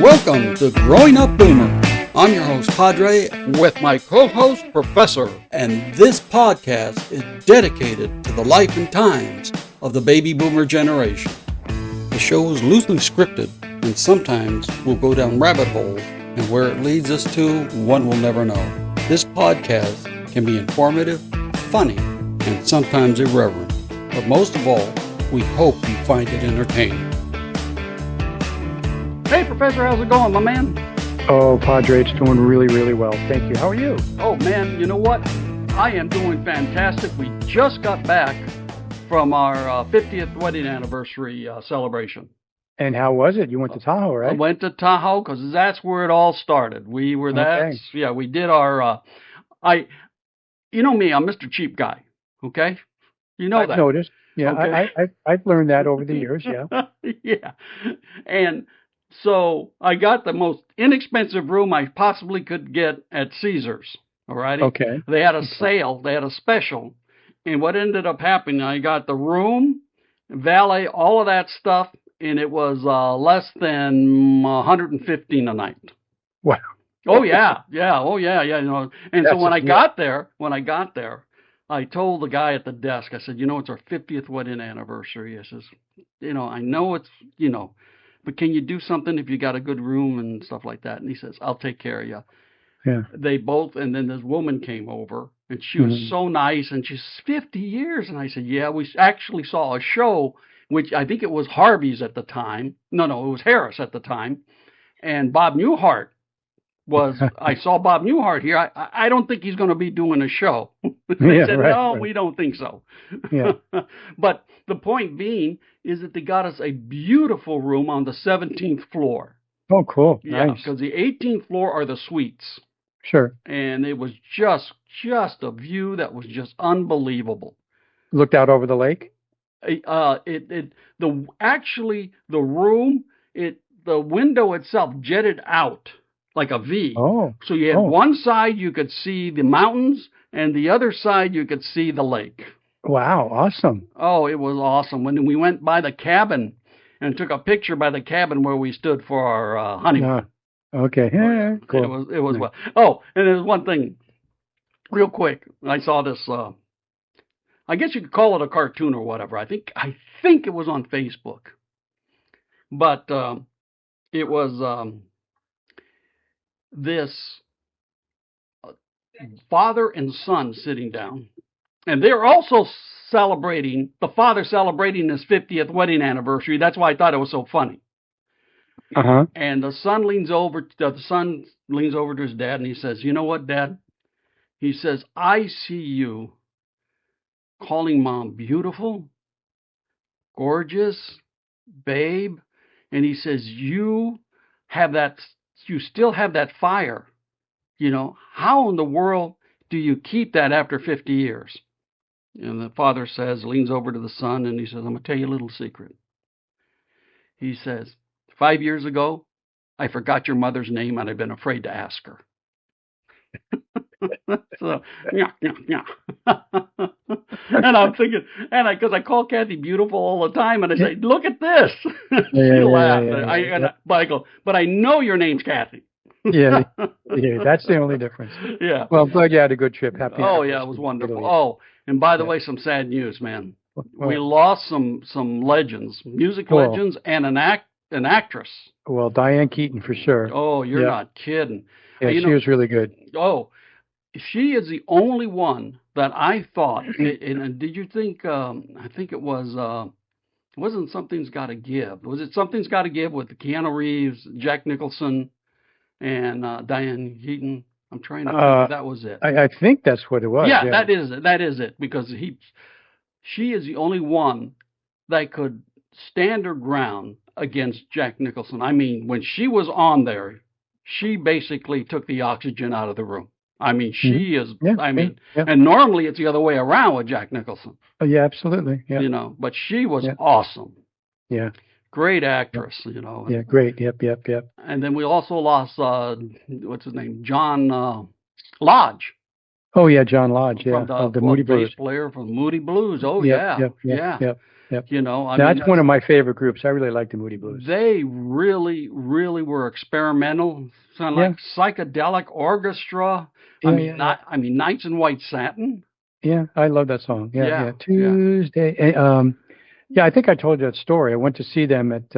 Welcome to Growing Up Boomer. I'm your host, Padre, with my co-host, Professor. And this podcast is dedicated to the life and times of the baby boomer generation. The show is loosely scripted, and sometimes we'll go down rabbit holes, and where it leads us to, one will never know. This podcast can be informative, funny, and sometimes irreverent. But most of all, we hope you find it entertaining. Hey, Professor, how's it going, my man? Oh, Padre, it's doing really, really well. Thank you. How are you? Oh, man, you know what? I am doing fantastic. We just got back from our 50th wedding anniversary celebration. And how was it? You went to Tahoe, right? I went to Tahoe because that's where it all started. We were we did our, you know me, I'm Mr. Cheap Guy, okay? You know I've that. noticed. Yeah, okay? I've learned that over the years, yeah. Yeah. And so I got the most inexpensive room I possibly could get at Caesars, all righty? Okay. They had a sale, they had a special, and what ended up happening, I got the room, valet, all of that stuff, and it was less than $115 a night. Wow. Oh yeah. You know, and so when I got there, I told the guy at the desk, I said, you know, it's our 50th wedding anniversary. I says, you know, I know it's, you know, but can you do something if you got a good room and stuff like that? And he says, I'll take care of you. Yeah. They both, and then this woman came over, and she was so nice, and she's 50 years. And I said, yeah, we actually saw a show, which I think it was Harvey's at the time. No, it was Harris at the time. And Bob Newhart I saw Bob Newhart here. I don't think he's going to be doing a show. They said, no, we don't think so. Yeah. But the point being is that they got us a beautiful room on the 17th floor. Oh, cool. Yeah, Nice. because the 18th floor are the suites. Sure. And it was just a view that was just unbelievable. Looked out over the lake? The room, the window itself jetted out like a V. Oh. So you had one side you could see the mountains, and the other side you could see the lake. Wow, awesome. Oh, it was awesome. When we went by the cabin and took a picture by the cabin where we stood for our honeymoon. Okay, yeah, cool. It was well. Oh, and there's one thing, real quick. I saw this. I guess you could call it a cartoon or whatever. I think it was on Facebook, but it was this father and son sitting down, and they're also celebrating, the father celebrating his 50th wedding anniversary. That's why I thought it was so funny. Uh-huh. And the son leans over to his dad, and he says, you know what, Dad? He says, I see you calling Mom beautiful, gorgeous, babe. And he says, you still have that fire. You know, how in the world do you keep that after 50 years? And the father leans over to the son, and he says, I'm going to tell you a little secret. He says, 5 years ago, I forgot your mother's name, and I've been afraid to ask her. So, yeah. And I'm thinking, because I call Kathy beautiful all the time, and I say, look at this. She laughed. But I go, but I know your name's Kathy. yeah, that's the only difference. Yeah. Well, I'm glad you had a good trip. Happy. Oh, yeah, it was wonderful. Oh, and by the way, some sad news, man. We lost some legends, music legends, and an actress. Well, Diane Keaton for sure. Oh, you're not kidding. Yeah, she was really good. Oh, she is the only one that I thought. And did you think? I think it was. Wasn't Something's Gotta Give? Was it Something's Gotta Give with Keanu Reeves, Jack Nicholson, and Diane Keaton? I'm trying to think if that was it. I think that's what it was. Yeah, that is it. That is it. Because she is the only one that could stand her ground against Jack Nicholson. I mean, when she was on there, she basically took the oxygen out of the room. I mean, she is. Yeah, and normally it's the other way around with Jack Nicholson. Oh, yeah, absolutely. Yeah. You know, but she was awesome. Yeah. Great actress, you know. Yeah, great. Yep. And then we also lost, what's his name? John Lodge. Oh, yeah, John Lodge, From the Moody Blues. bass player from Moody Blues. Oh, yeah. Yep. You know, I That's mean, one of my favorite groups. I really like the Moody Blues. they really, really were experimental, kind of like psychedelic orchestra. I mean, Nights in White Satin. Yeah, I love that song. Yeah, yeah. Tuesday. Yeah, I think I told you that story. I went to see them at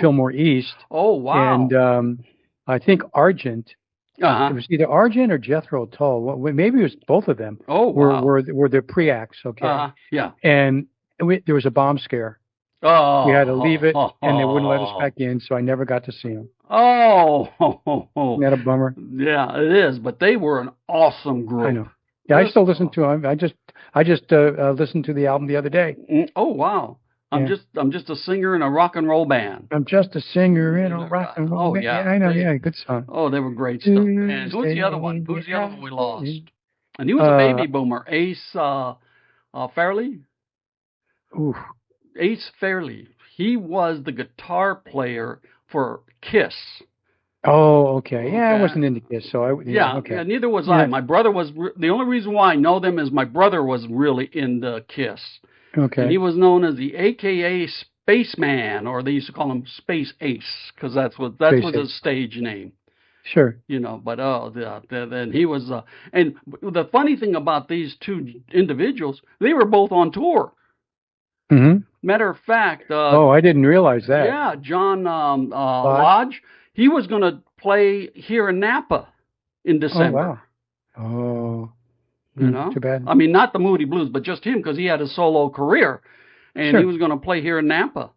Fillmore East. Oh, wow. And I think Argent. It was either Argent or Jethro Tull. Well, maybe it was both of them. Oh, wow. Were the pre-acts, okay? Yeah. And there was a bomb scare. Oh. We had to leave it, and they wouldn't let us back in, so I never got to see them. Oh. Isn't that a bummer? Yeah, it is. But they were an awesome group. I know. Yeah, I still listen to them. I just listened to the album the other day. Oh, wow. I'm just a singer in a rock and roll band. I'm just a singer in a rock and roll band. Yeah. I know. Yeah, good song. Oh, they were great stuff. And who's the other one? Who's the other one we lost? And he was a baby boomer. Ace Fairley? Ooh. Ace Fairley. He was the guitar player for Kiss. Oh, okay. Yeah, I wasn't into Kiss, so okay. Yeah, neither was I. My brother was, the only reason why I know them is my brother was really into Kiss. Okay. And he was known as the AKA Spaceman, or they used to call him Space Ace, because that was his stage name. Sure. You know, but then he was, and the funny thing about these two individuals, they were both on tour. Mm-hmm. Matter of fact. I didn't realize that. Yeah, John Lodge, he was going to play here in Napa in December. Oh, wow. Oh. You know? Too bad. I mean, not the Moody Blues, but just him, because he had a solo career, and he was going to play here in Napa.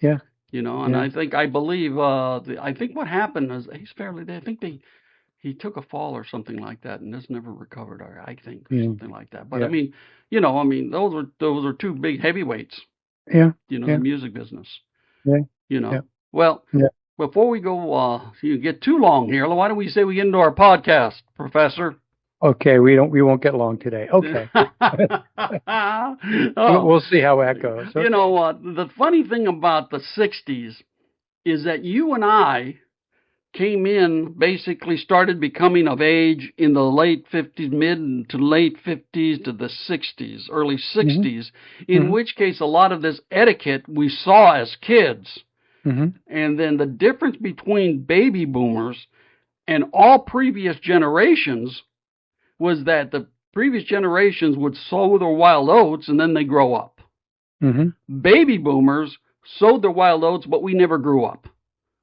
Yeah. You know, and I believe what happened is Ace Fairley. I think he took a fall or something like that, and just never recovered. I think something like that. But I mean, those are two big heavyweights. Yeah. You know, the music business. Yeah. You know. Yeah. Well. Yeah. Before we go, you get too long here. Why don't we say we get into our podcast, Professor? Okay, we won't get long today. Okay. We'll see how that goes. Okay. You know, the funny thing about the 60s is that you and I came in, basically started becoming of age in the late 50s, mid to late 50s to the 60s, early 60s, in which case a lot of this etiquette we saw as kids. Mm-hmm. And then the difference between baby boomers and all previous generations was that the previous generations would sow their wild oats and then they grow up. Mm-hmm. Baby boomers sowed their wild oats, but we never grew up.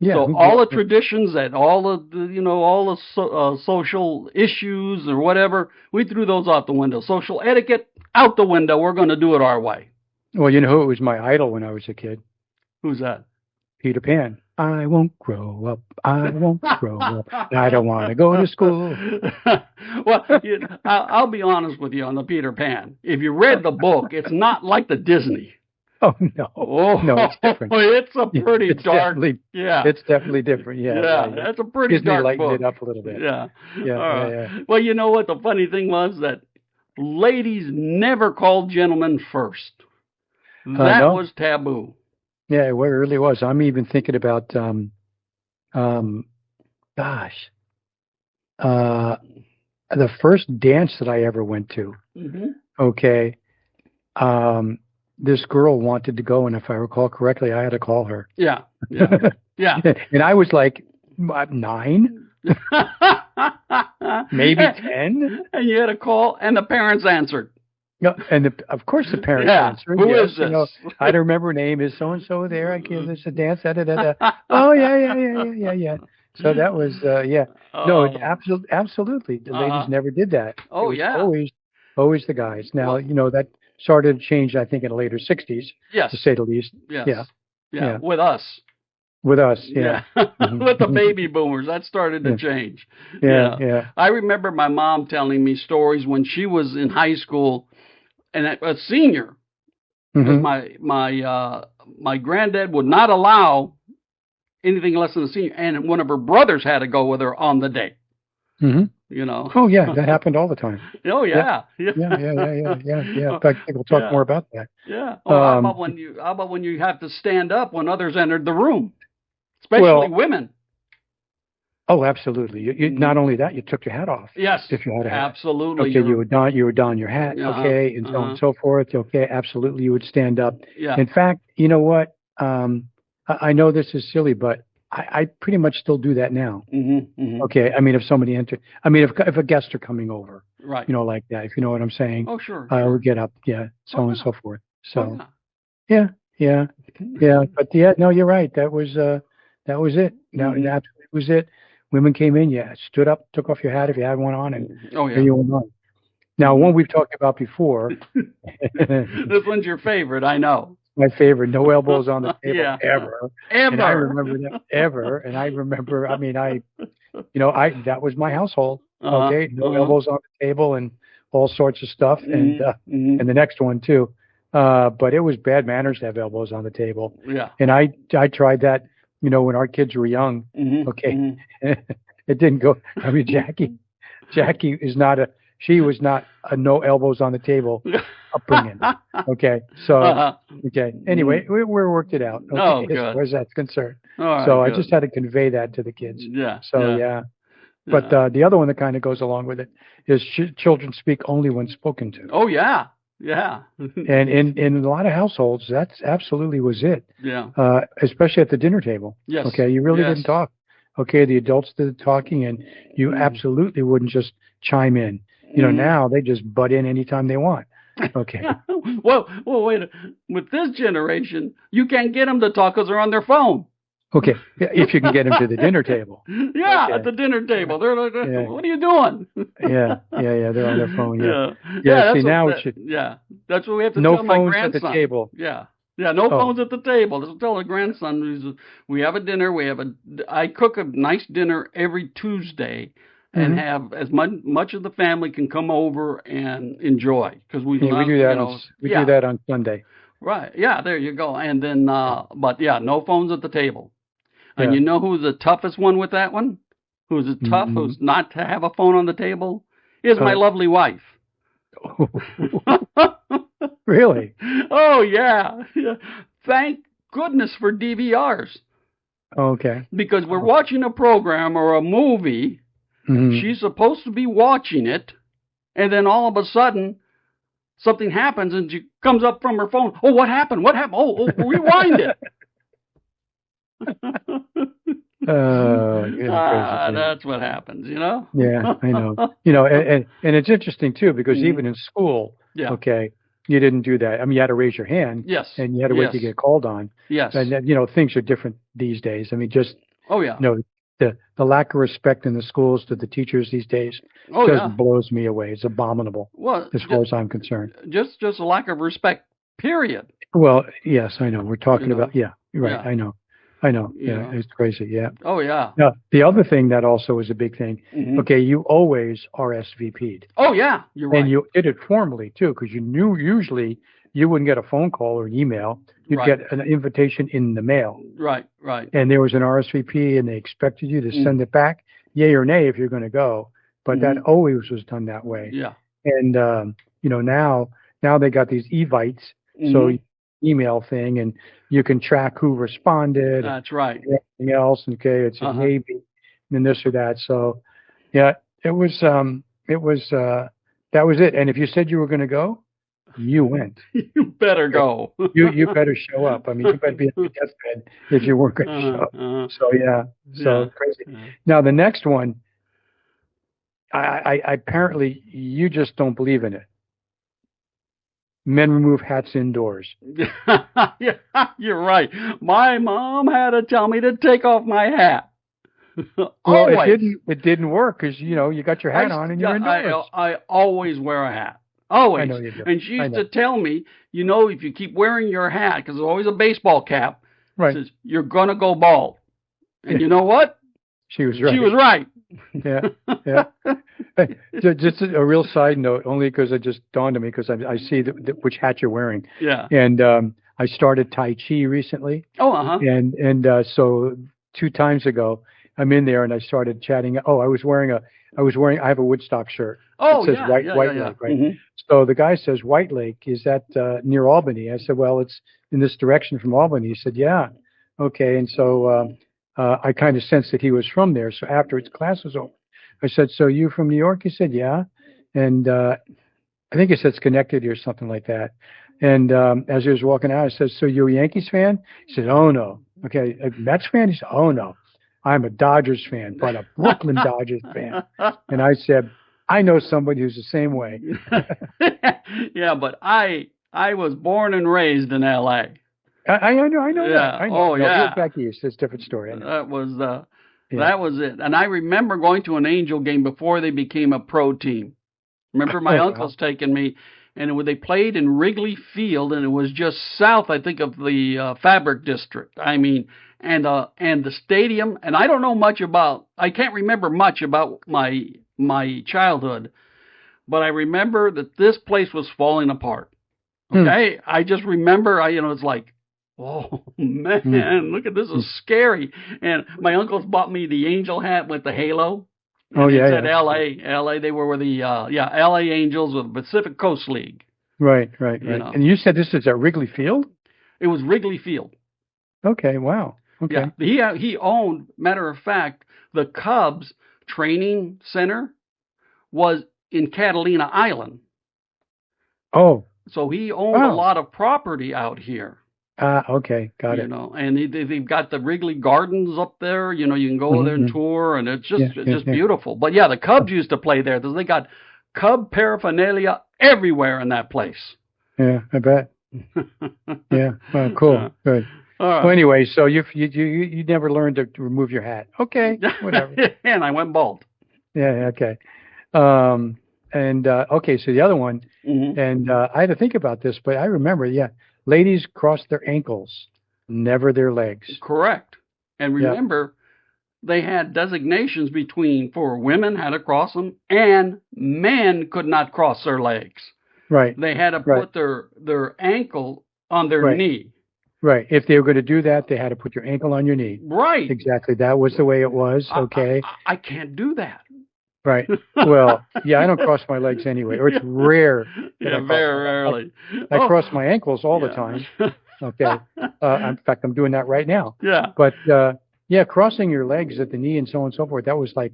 Yeah, so all the traditions and all of the social issues or whatever, we threw those out the window. Social etiquette out the window. We're going to do it our way. Well, you know who was my idol when I was a kid? Who's that? Peter Pan. I won't grow up. I won't grow up. I don't want to go to school. Well, I'll be honest with you on the Peter Pan. If you read the book, it's not like the Disney. Oh, no. No, it's different. It's a pretty dark. It's definitely different. Yeah. That's a pretty Disney dark lightened book. it up a little bit. Yeah. Well, you know what? The funny thing was that ladies never called gentlemen first. That was taboo. Yeah, it really was. I'm even thinking about, the first dance that I ever went to. Mm-hmm. Okay. This girl wanted to go, and if I recall correctly, I had to call her. Yeah. And I was like 9, maybe 10. And you had to call, and the parents answered. No, and of course the parents answered. Who is this? You know, I don't remember her name. Is so and so there? I give this a dance. Oh yeah. So that was No, absolutely. The ladies never did that. Oh it was always the guys. Now that started to change. I think in the later '60s. Yes. To say the least. Yes. Yeah. With us. With us, yeah. With the baby boomers, that started to change. Yeah. I remember my mom telling me stories when she was in high school, and a senior. Because my granddad would not allow anything less than a senior, and one of her brothers had to go with her on the date. Mm-hmm. You know. Oh yeah, that happened all the time. Oh yeah. Yeah. In fact, I think we'll talk more about that. Yeah. How about when you have to stand up when others entered the room? Especially women. Oh, absolutely. Not only that, you took your hat off. Yes, If you had a hat. absolutely. Okay, you would don your hat. Okay, and so on and so forth. Okay, absolutely, you would stand up. Yeah. In fact, you know what? I know this is silly, but I pretty much still do that now. Okay, I mean, if somebody entered, I mean, if a guest are coming over, right, like that, if you know what I'm saying. Oh, sure. I would get up, so on and so forth. So, yeah. yeah. But no, you're right. That was it. That was it. Women came in, stood up, took off your hat if you had one on, and here you went on. Now, one we've talked about before. This one's your favorite, I know. My favorite, no elbows on the table ever. Ever. And I remember that ever. And I remember, I mean, that was my household. Okay, no elbows on the table and all sorts of stuff, and the next one too. But it was bad manners to have elbows on the table. Yeah. And I tried that, when our kids were young. Okay. It didn't go. I mean, Jackie she was not a no elbows on the table upbringing. Okay. So, okay. Anyway, we worked it out. Okay. Oh, good. As far as that's concerned. Right, so good. I just had to convey that to the kids. Yeah. So, But the other one that kind of goes along with it is children speak only when spoken to. Oh, yeah. Yeah. And in a lot of households, that's absolutely was it. Yeah. Especially at the dinner table. Yes. Okay. You really didn't talk. Okay. The adults did the talking, and you absolutely wouldn't just chime in. Now they just butt in anytime they want. Okay. well, wait. With this generation, you can't get them to talk because they're on their phone. Okay, if you can get them to the dinner table. Yeah, at the dinner table. They're like, what are you doing? Yeah, they're on their phone. Yeah. See, now that's what we have to no tell my phones grandson. at the table. Yeah, no phones at the table. Let's tell the grandson we have a dinner. I cook a nice dinner every Tuesday. And have as much of the family can come over and enjoy because we do that. We do that on Sunday. Right. Yeah. There you go. And then, no phones at the table. And you know who's the toughest one with that one? Who's tough? Who's not to have a phone on the table? Is my lovely wife. Really? Oh yeah. Thank goodness for DVRs. Okay. Because we're watching a program or a movie. She's supposed to be watching it, and then all of a sudden, something happens, and she comes up from her phone. Oh, what happened? What happened? Oh, rewind it. That's what happens, Yeah, I know. And it's interesting too because even in school, okay, you didn't do that. I mean, you had to raise your hand. Yes. And you had to wait to get called on. Yes. And things are different these days. I mean, just the lack of respect in the schools to the teachers these days just blows me away. It's abominable. Well, as far as I'm concerned, just a lack of respect. Period. Well, yes, I know. We're talking about you're right. Yeah. I know. Yeah, it's crazy. Yeah. Oh yeah. Now, the other thing that also is a big thing. Okay, you always RSVP'd. Oh yeah, you're right. And you did it formally too, because you knew usually you wouldn't get a phone call or an email. You'd get an invitation in the mail. Right. And there was an RSVP, and they expected you to send it back, yay or nay, if you're going to go. But that always was done that way. Yeah. And now they got these evites, so email thing, and you can track who responded. That's right. Everything else, okay, it's a maybe, and this or that. So, it was that was it. And if you said you were going to go, you went. You better go. you better show up. I mean, you better be on your deathbed if you weren't going to show up. So crazy. Now the next one, I apparently you just don't believe in it. Men remove hats indoors. Yeah, you're right. My mom had to tell me to take off my hat. Well, it didn't work because you got your hat on and you're indoors. I always wear a hat. Always. I know you do. And she used to tell me, if you keep wearing your hat, because it's always a baseball cap, says, you're going to go bald. And you know what? She was right. She was right. Yeah. Hey, just a real side note, only because it just dawned on me, because I see which hat you're wearing. Yeah. And I started Tai Chi recently. Oh, And so 2 times ago, I'm in there and I started chatting. Oh, I have a Woodstock shirt. Oh, it says White Lake, right? So the guy says, White Lake, is that near Albany? I said, well, it's in this direction from Albany. He said, yeah. Okay. And so I kind of sensed that he was from there. So after his class was over, I said, "So you from New York?" He said, "Yeah." And I think he said Schenectady or something like that. And as he was walking out, I said, "So you're a Yankees fan?" He said, "Oh no." Okay, a Mets fan? He said, "Oh no, I'm a Dodgers fan, but a Brooklyn Dodgers fan." And I said, "I know somebody who's the same way." Yeah, but I was born and raised in L.A. I know Yeah. that. I know. Oh, No, he was yeah. back east. It's a different story. I know. That was it. And I remember going to an Angel game before they became a pro team. Remember my uncles taking me, and they played in Wrigley Field, and it was just south, I think, of the Fabric District. I mean, and the stadium. And I don't know much about. I can't remember much about my childhood, but I remember that this place was falling apart. Okay, I just remember. It's like, oh man, look at this, is scary. And my uncles bought me the Angel hat with the halo. And it said L.A. They were with the L.A. Angels with the Pacific Coast League. Right. And you said this is at Wrigley Field? It was Wrigley Field. Okay, wow. Okay. Yeah, he owned. Matter of fact, the Cubs training center was in Catalina Island. Oh. So he owned a lot of property out here. Okay, got it. And they've got the Wrigley Gardens up there. You can go there and tour, and it's just beautiful. But yeah, the Cubs used to play there. They got Cub paraphernalia everywhere in that place. Yeah, I bet. Yeah, well, cool, good. Well, anyway, so you never learned to remove your hat. Okay, whatever. And I went bald. Yeah, okay. Okay, so the other one, and I had to think about this, but I remember, ladies cross their ankles, never their legs. Correct. And remember, they had designations for women had to cross them, and men could not cross their legs. Right. They had to put their ankle on their knee. Right. If they were going to do that, they had to put your ankle on your knee. Right. Exactly. That was the way it was. Okay. I can't do that. Right. Well, I don't cross my legs anyway, or it's rare. Very rarely. I cross my ankles all the time. Okay. In fact, I'm doing that right now. Yeah. But crossing your legs at the knee and so on and so forth, that was like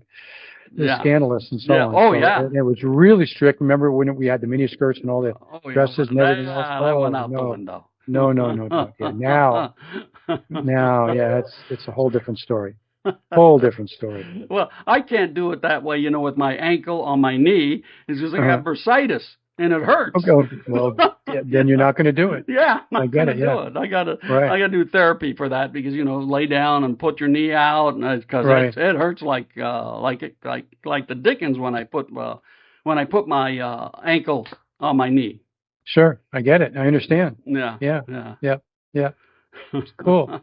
scandalous and so on. Oh, so it was really strict. Remember when we had the mini skirts and all the dresses and everything else? That went out the window. No. Now, it's a whole different story. Whole different story. Well, I can't do it that way, with my ankle on my knee. It's just I have bursitis, and it hurts. Okay, well, then you're not going to do it. Yeah, I get it. Yeah, I gotta do therapy for that because lay down and put your knee out, and because it hurts like the dickens when I put my ankle on my knee. Sure, I get it. I understand. Yeah. Cool.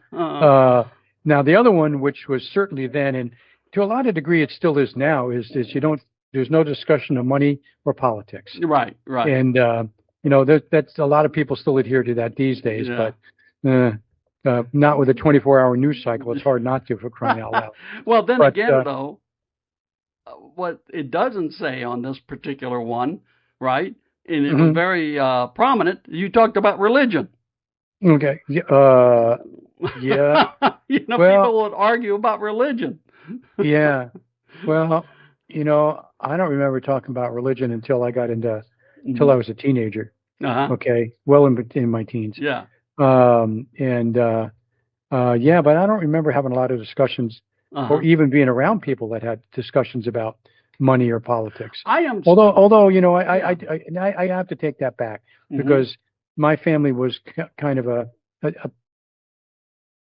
Now, the other one, which was certainly then, and to a lot of degree it still is now, is there's no discussion of money or politics. Right. And, that's a lot of people still adhere to that these days, but not with a 24-hour news cycle. It's hard not to, for crying out loud. Well, then again, though, what it doesn't say on this particular one, right, and it was very prominent, you talked about religion. Okay. Yeah. People would argue about religion. Yeah. Well, I don't remember talking about religion until I was a teenager. Okay. Well, in my teens. Yeah. But I don't remember having a lot of discussions or even being around people that had discussions about money or politics. Although, I have to take that back because my family was kind of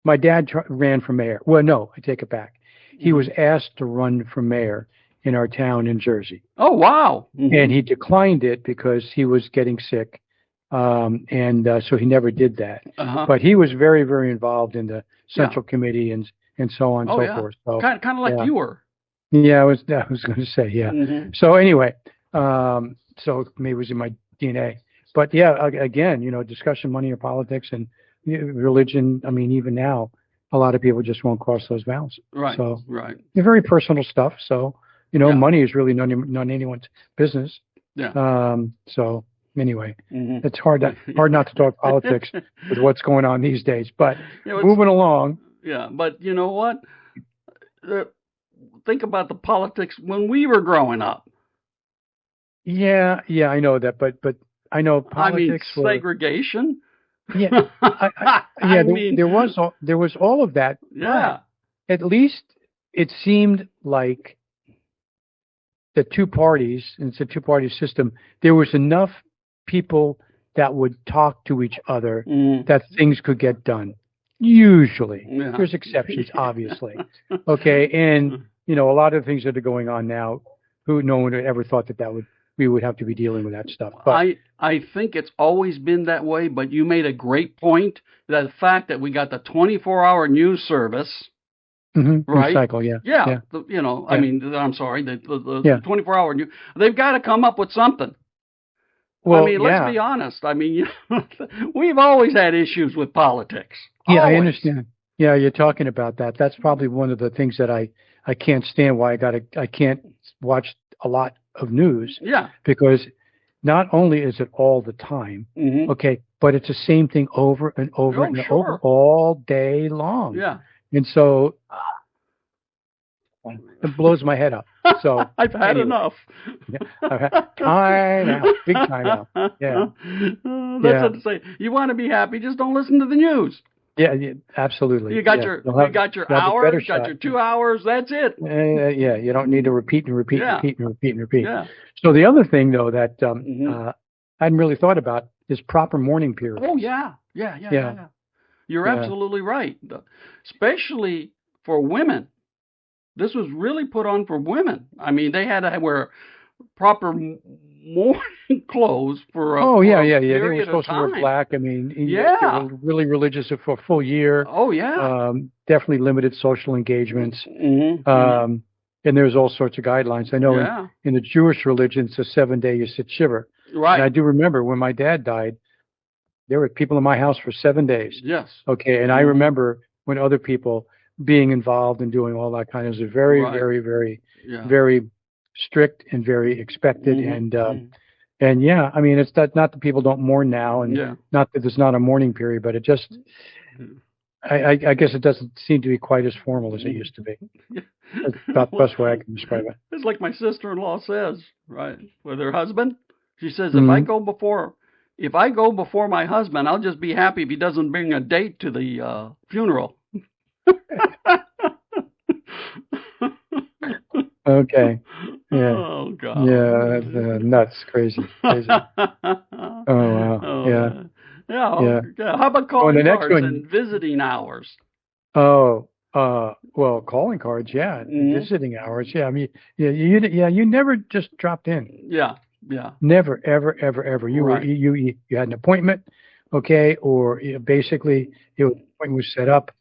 my dad ran for mayor. Well, no, I take it back. He was asked to run for mayor in our town in Jersey. Oh, wow. And he declined it because he was getting sick. So he never did that. But he was very, very involved in the central committee and so on and so forth. So kind of like you were. Yeah, I was going to say, yeah. So anyway, so maybe it was in my DNA. But again, discussion money or politics and religion. I mean, even now, a lot of people just won't cross those bounds. Right. So right. They're very personal stuff. So money is really none anyone's business. Yeah. So anyway, it's hard not to talk politics with what's going on these days. But moving along. Yeah, but you know what? think about the politics when we were growing up. Yeah, I know that, but I know politics segregation. Yeah, there was all of that. Yeah. But at least it seemed like the two parties, and it's a two-party system, there was enough people that would talk to each other that things could get done. Usually. Yeah. There's exceptions, obviously. Okay, and a lot of the things that are going on now, no one would ever thought that we would have to be dealing with that stuff. But I think it's always been that way, but you made a great point, that the fact that we got the 24-hour news service, right? Cycle, yeah. Yeah. I mean, I'm sorry, the 24-hour news, they've got to come up with something. Well, I mean, let's be honest. I mean, we've always had issues with politics. Yeah, always. I understand. Yeah, you're talking about that. That's probably one of the things that I can't stand, why I can't watch a lot of news. Yeah. Because not only is it all the time, okay, but it's the same thing over and over over all day long. Yeah. And so it blows my head up. So I've had enough. Time out, big time out. Yeah. That's what to say. You want to be happy, just don't listen to the news. Yeah, absolutely. You got your hour, you got your 2 hours, that's it. Yeah, you don't need to repeat and repeat and repeat and repeat and repeat. Yeah. So the other thing, though, that I hadn't really thought about is proper mourning periods. Oh, yeah. You're absolutely right. Especially for women. This was really put on for women. I mean, they had to wear proper mourning clothes for a period They were supposed to wear black. I mean, they were really religious for a full year. Oh, yeah. Definitely limited social engagements. And there's all sorts of guidelines. I know in the Jewish religion, it's a 7-day you sit shiva. Right. And I do remember when my dad died, there were people in my house for 7 days. Yes. Okay. And I remember when other people being involved and doing all that kind of is very, very, very, very strict and very expected. And I mean, it's not that people don't mourn now, and not that there's not a mourning period, but it just, I guess it doesn't seem to be quite as formal as it used to be. That's about the best way I can describe it. It's like my sister-in-law says, right, with her husband. She says, if I go before my husband, I'll just be happy if he doesn't bring a date to the funeral. Okay. Yeah. Oh God. Yeah, that's nuts, crazy. Oh wow. Oh, yeah. How about calling cards and visiting hours? Oh, well, calling cards, visiting hours, I mean, you never just dropped in. Yeah. Never, ever. You had an appointment, okay, or basically your appointment was set up.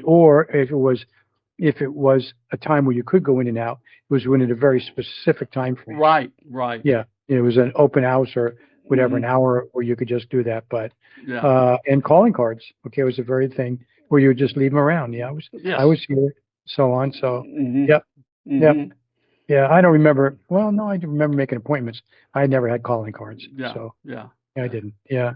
Or if it was a time where you could go in and out, it was within a very specific time frame. Right. Yeah, it was an open house or whatever, an hour where you could just do that. But and calling cards, okay, was a very thing where you would just leave them around. Yeah, I was here, so on. So yep. Yeah, I don't remember. Well, no, I do remember making appointments. I never had calling cards. Yeah. So yeah, I didn't. Yeah.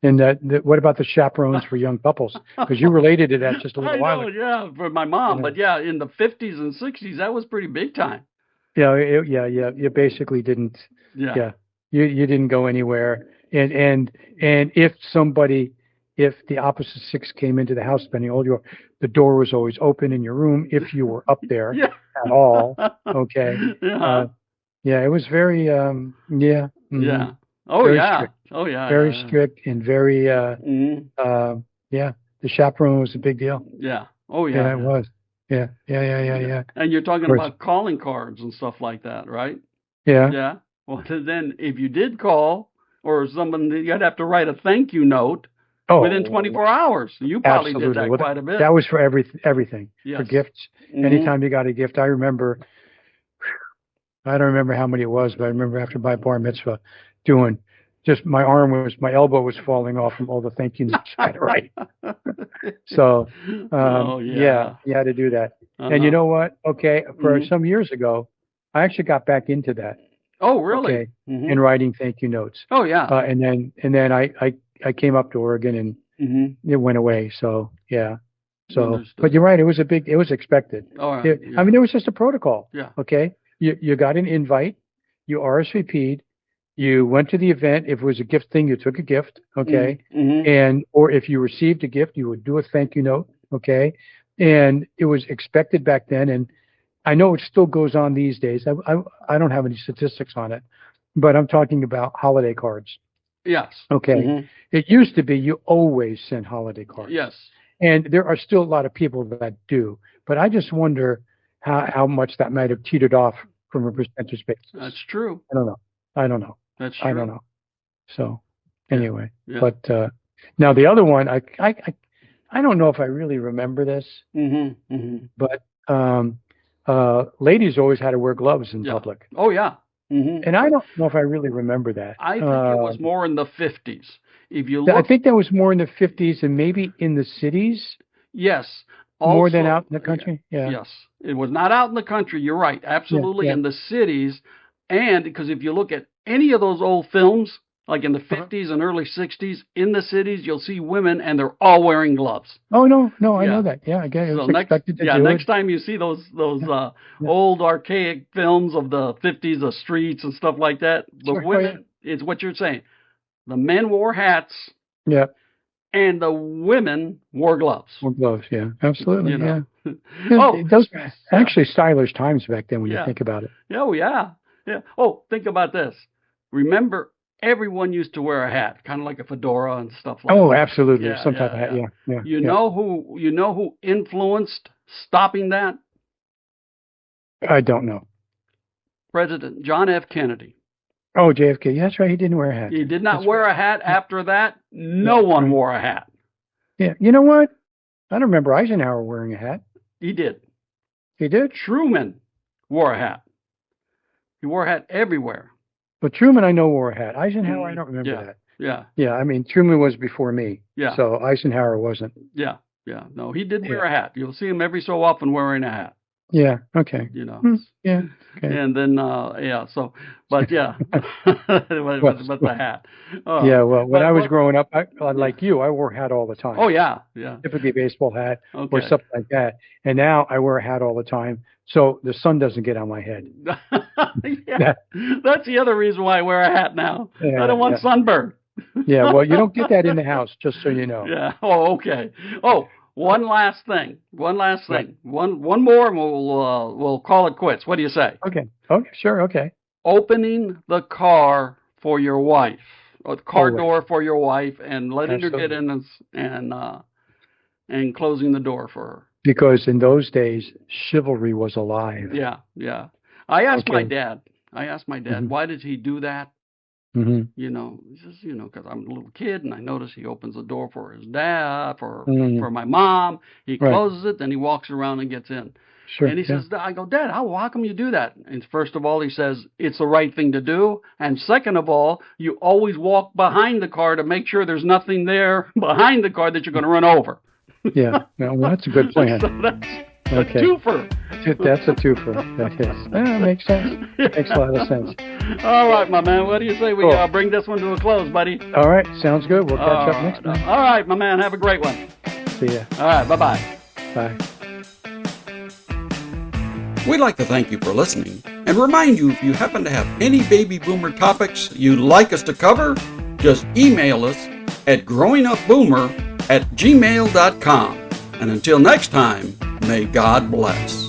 And what about the chaperones for young couples? Because you related to that just a little while ago. Yeah, for my mom. But in the 50s and 60s, that was pretty big time. Yeah. You basically didn't. Yeah. You didn't go anywhere. And if the opposite sex came into the house, depending on how old you were, the door was always open in your room if you were up there at all. Okay. It was very Yeah. Oh, very yeah. Strict. Oh, yeah. Very strict and very, the chaperone was a big deal. Yeah. Oh, yeah. Yeah, it was. Yeah. And you're talking about calling cards and stuff like that, right? Yeah. Yeah. Well, then if you did call or someone, you'd have to write a thank you note within 24 hours. You probably did that quite a bit. That was for everything. Yes. For gifts. Anytime you got a gift, I don't remember how many it was, but I remember after my bar mitzvah doing just my elbow was falling off from all the thank you notes I had to write. So, you had to do that. And you know what? Okay, for some years ago, I actually got back into that. Oh, really? Okay, in writing thank you notes. Oh, yeah. And then I came up to Oregon and it went away. So, yeah. So, Understood. but you're right. It was expected. All right. I mean, there was just a protocol. Yeah. Okay. You got an invite. You RSVP'd. You went to the event. If it was a gift thing, you took a gift. Okay. Mm-hmm. Or if you received a gift, you would do a thank you note. Okay. And it was expected back then. And I know it still goes on these days. I don't have any statistics on it, but I'm talking about holiday cards. Yes. Okay. Mm-hmm. It used to be you always send holiday cards. Yes. And there are still a lot of people that do. But I just wonder how much that might have teetered off from a percentage basis. That's true. I don't know. That's true. I don't know. So anyway, Yeah. But now the other one, I don't know if I really remember this, Mm-hmm. Mm-hmm. but ladies always had to wear gloves in public. Oh, yeah. Mm-hmm. And I don't know if I really remember that. I think it was more in the 50s. If you look, I think that was more in the 50s and maybe in the cities. Yes. More than out in the country. Yeah. Yes. It was not out in the country. You're right. Absolutely. Yeah. In the cities. And because if you look at any of those old films, like in the 50s and early 60s, in the cities, you'll see women and they're all wearing gloves. Oh, no, I know that. Yeah, again, it was expected to do next it. time you see those old archaic films of the 50s, the streets and stuff like that, the women, it's what you're saying. The men wore hats. Yeah. And the women wore gloves. Wore gloves, yeah. Absolutely, you know? Yeah. Those were actually stylish times back then when you think about it. Oh, yeah. Yeah. Oh, think about this. Remember, everyone used to wear a hat, kind of like a fedora and stuff like that. Oh, absolutely. Some type of hat, yeah. You know who influenced stopping that? I don't know. President John F. Kennedy. Oh, JFK. Yeah, that's right. He didn't wear a hat. He did not wear a hat. After that, no one wore a hat. Yeah. You know what? I don't remember Eisenhower wearing a hat. He did. He did? Truman wore a hat. He wore a hat everywhere. But Truman, I know, wore a hat. Eisenhower, I don't remember that. Yeah. Yeah, I mean, Truman was before me. Yeah. So Eisenhower wasn't. Yeah. No, he did wear a hat. You'll see him every so often wearing a hat. Yeah. Okay. You know. Yeah. Okay. And then, So, but yeah, but the hat. Yeah. Well, when I was growing up, like you, I wore a hat all the time. Oh yeah. Typically a baseball hat or something like that. And now I wear a hat all the time, so the sun doesn't get on my head. That's the other reason why I wear a hat now. I don't want sunburn. Yeah. Well, you don't get that in the house, just so you know. Yeah. Oh, okay. Oh. One last thing. Right. One more, and we'll call it quits. What do you say? Okay. Sure. Okay. Opening the car for your wife, or the car door for your wife, and letting her get in and closing the door for her. Because in those days, chivalry was alive. Yeah. I asked my dad. Why did he do that? Mm-hmm. You know, just because I'm a little kid and I notice he opens the door for his dad, for my mom. He closes it, then he walks around and gets in. Sure. And he says, I go, Dad, how come you do that? And first of all, he says, it's the right thing to do. And second of all, you always walk behind the car to make sure there's nothing there behind the car that you're going to run over. Yeah. Well, that's a good plan. So that's a twofer. That's a twofer. That is. That makes sense. Makes a lot of sense. All right, my man. What do you say we bring this one to a close, buddy? All right. Sounds good. We'll catch up next time. All right, my man. Have a great one. See ya. All right. Bye-bye. Bye. We'd like to thank you for listening and remind you if you happen to have any baby boomer topics you'd like us to cover, just email us at growingupboomer@gmail.com. And until next time, may God bless.